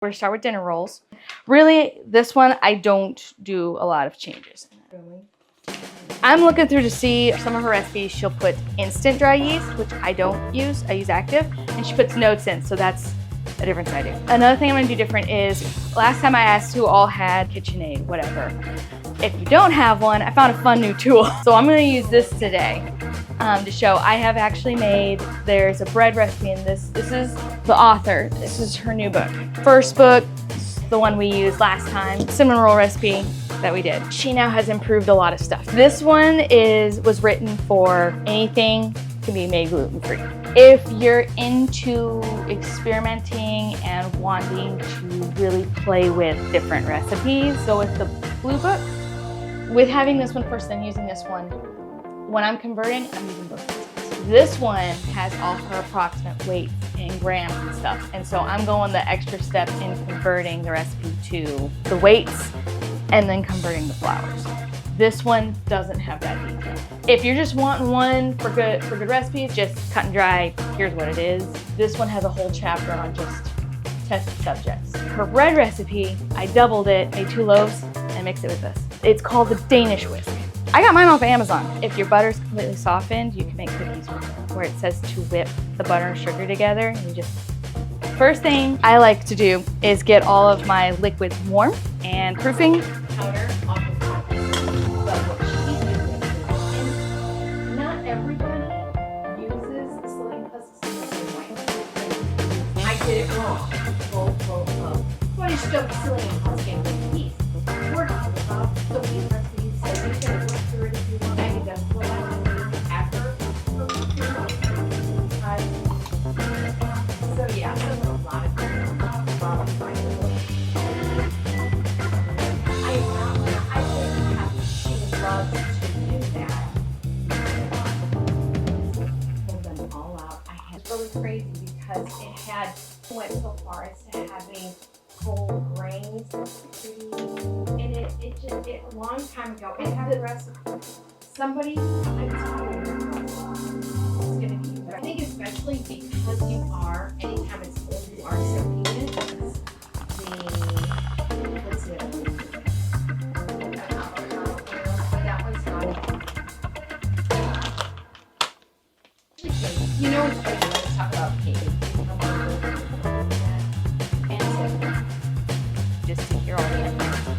We're gonna start with dinner rolls. Really, this one, I don't do a lot of changes. I'm looking through to see some of her recipes. She'll put instant dry yeast, which I don't use. I use active, and she puts notes in, so that's a different thing I do. Another thing I'm gonna do different is, last time I asked who all had KitchenAid, whatever. If you don't have one, I found a fun new tool. So I'm gonna use this today to show. I have actually made, there's a bread recipe in this. This is the author. This is her new book. First book, the one we used last time, cinnamon roll recipe that we did. She now has improved a lot of stuff. This one was written for anything can be made gluten-free. If you're into experimenting and wanting to really play with different recipes, go with the blue book. With having this one first, then using this one, when I'm converting, I'm using both recipes. This one has all her approximate weights in grams and stuff, and so I'm going the extra step in converting the recipe to the weights and then converting the flours. This one doesn't have that detail. If you're just wanting one for good recipes, just cut and dry, here's what it is. This one has a whole chapter on just test subjects. Her bread recipe, I doubled it, made 2 loaves, and mixed it with this. It's called the Danish whisk. I got mine off Amazon. If your butter's completely softened, you can make cookies with it, where it says to whip the butter and sugar together. And you just, first thing I like to do is get all of my liquids warm and proofing powder off the top. But what she's using is, and not everybody uses psyllium husks in the same way. I did it wrong. What is still psyllium husking with yeast? We're talking about the wheat recipe, so you can work through it if you want. I just pull out after. So yeah, there's a lot of things. I think how she loves to do that. Pull them all out. It's really crazy because it went so far as to having whole grains, and it a long time ago, it had a recipe. Somebody, I was telling her, it's gonna be, but I think especially because you are, anytime it's cold, you are soaking it. What's it? That one's not. You know it's funny, let's talk about cake. Just to hear all the information.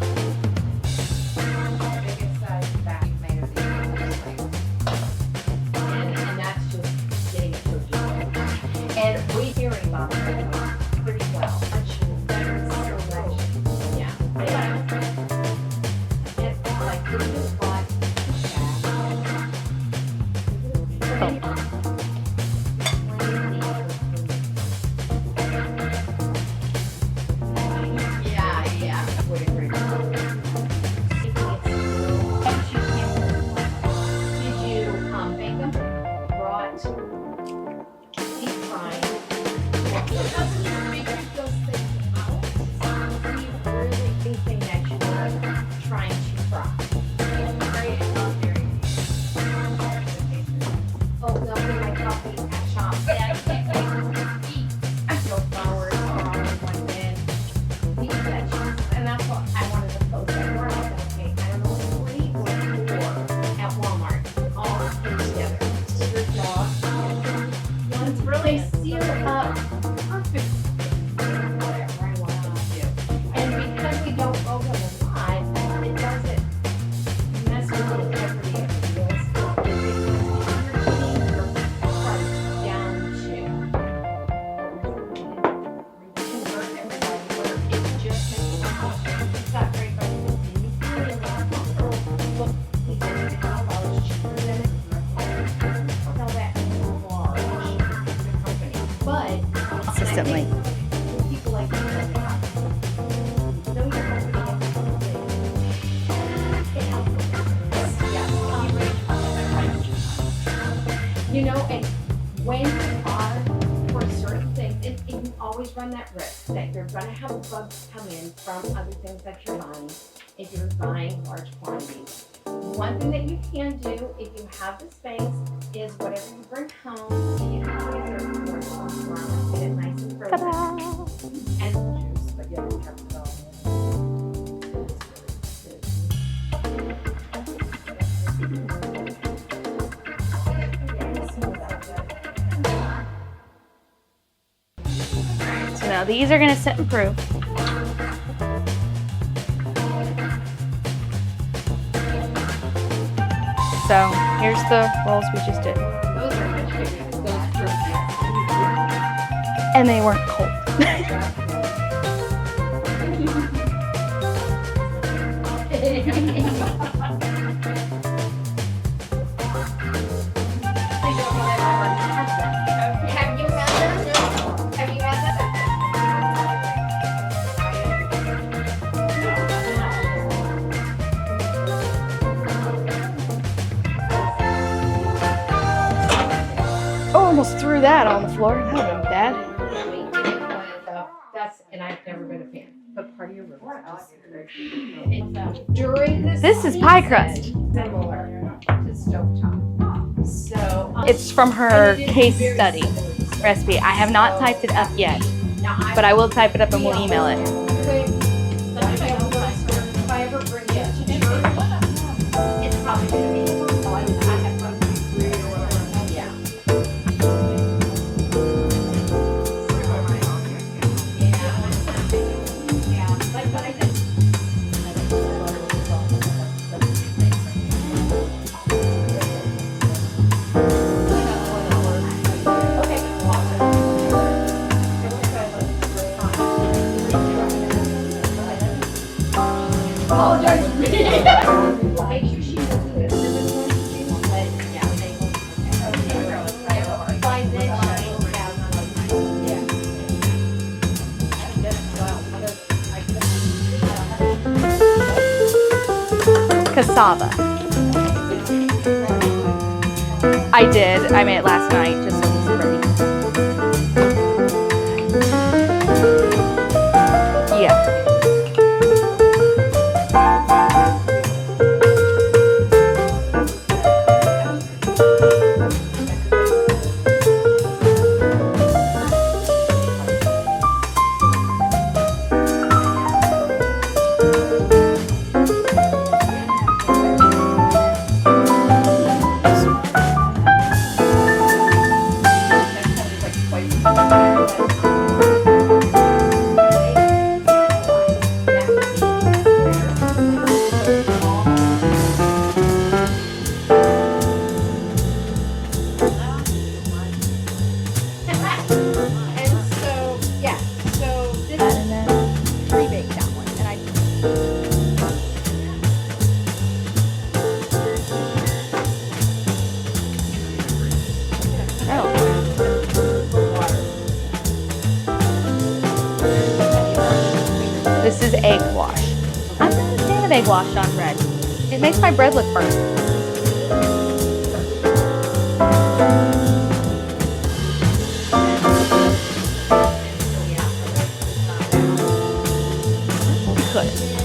Biggest size bag made of and that's just getting it to a and we hearing about it pretty well. Better selection. Yeah. It's like this is what consistently. You know, and when you are for certain things, and you always run that risk that you're going to have bugs come in from other things that you're buying if you're buying large quantities. One thing that you can do if you have the space is whatever you bring home, you can freezer for 24 hours, get it nice and frozen. Ta-da! And juice. So now these are gonna sit and proof. So here's the rolls we just did. Those are much bigger. Those proof. And they weren't cold. Have you had those? Have you had that? Oh, almost threw that on the floor. That would have been bad. And I've never been a fan. But part of your room during this. This is pie crust. Similar to stovetop. So It's from her case study recipe. I have not typed it up yet, but I will type it up and we'll email it. If I ever bring it to church, it's probably gonna be. I have fun with yeah. Apologize for me. Make sure she doesn't do this. Cassava. I did. I made it last night just so it was ready. Yeah. This is Eggwash. I'm not a fan of Eggwash on bread. It makes my bread look burnt. Good.